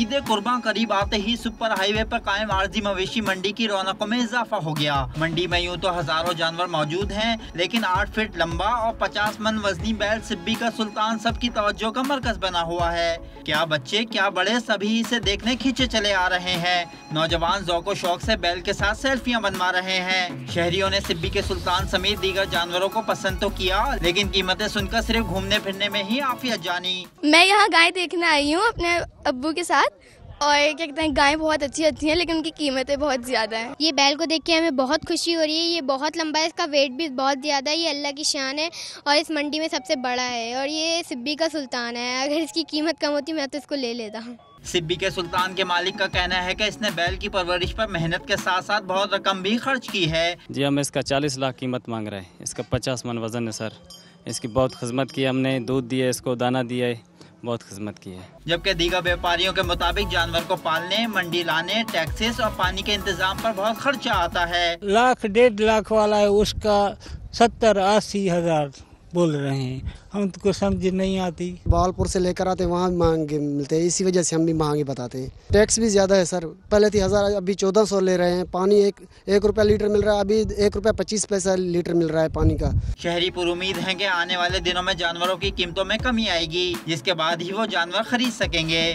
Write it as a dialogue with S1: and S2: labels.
S1: ईद कुर्बान करीब आते ही सुपर हाईवे पर कायम आरजी मवेशी मंडी की रौनकों में इजाफा हो गया। मंडी में यूँ तो हजारों जानवर मौजूद हैं, लेकिन 8 फीट लंबा और 50 मन वजनी बैल सिब्बी का सुल्तान सबकी तवज्जो का मरकज बना हुआ है। क्या बच्चे क्या बड़े सभी इसे देखने खींचे चले आ रहे हैं। नौजवान ज़ौक़ो शौक से बैल के साथ सेल्फियां बनवा रहे हैं। शहरियों ने सिब्बी के सुल्तान समेत दीगर जानवरों को पसंद तो किया, लेकिन कीमतें सुनकर सिर्फ घूमने फिरने में ही आफियत जानी।
S2: मैं यहाँ गाय देखने आई हूँ अपने अब्बू के साथ, और क्या कहते हैं, गायें बहुत अच्छी हैं, लेकिन उनकी कीमतें बहुत ज़्यादा हैं।
S3: ये बैल को देख के हमें बहुत खुशी हो रही है। ये बहुत लंबा है, इसका वेट भी बहुत ज़्यादा है। ये अल्लाह की शान है और इस मंडी में सबसे बड़ा है, और ये सिब्बी का सुल्तान है। अगर इसकी कीमत कम होती मैं तो इसको ले लेता हूँ।
S1: सिब्बी के सुल्तान के मालिक का कहना है कि इसने बैल की परवरिश पर मेहनत के साथ साथ बहुत रकम भी खर्च की है।
S4: जी, हम इसका 40 लाख कीमत मांग रहे हैं। इसका 50 मन वजन है सर। इसकी बहुत खिदमत की हमने, दूध दिया, इसको दाना दिया है, बहुत खिदमत की है।
S1: जबकि दीगर व्यापारियों के मुताबिक जानवर को पालने, मंडी लाने, टैक्सेस और पानी के इंतजाम पर बहुत खर्चा आता है।
S5: 1 डेढ़ लाख वाला है, उसका 70-80 हजार बोल रहे हैं। हम तो समझ नहीं आती।
S6: बालपुर से लेकर आते वहाँ भी महंगे मिलते हैं, इसी वजह से हम भी महंगे बताते हैं। टैक्स भी ज़्यादा है सर, पहले 1000 अभी 1400 ले रहे हैं। पानी एक रुपया लीटर मिल रहा है, अभी 1 रुपया 25 पैसा लीटर मिल रहा है पानी का।
S1: शहरी पुर उम्मीद है कि आने वाले दिनों में जानवरों की कीमतों में कमी आएगी, जिसके बाद ही वो जानवर खरीद सकेंगे।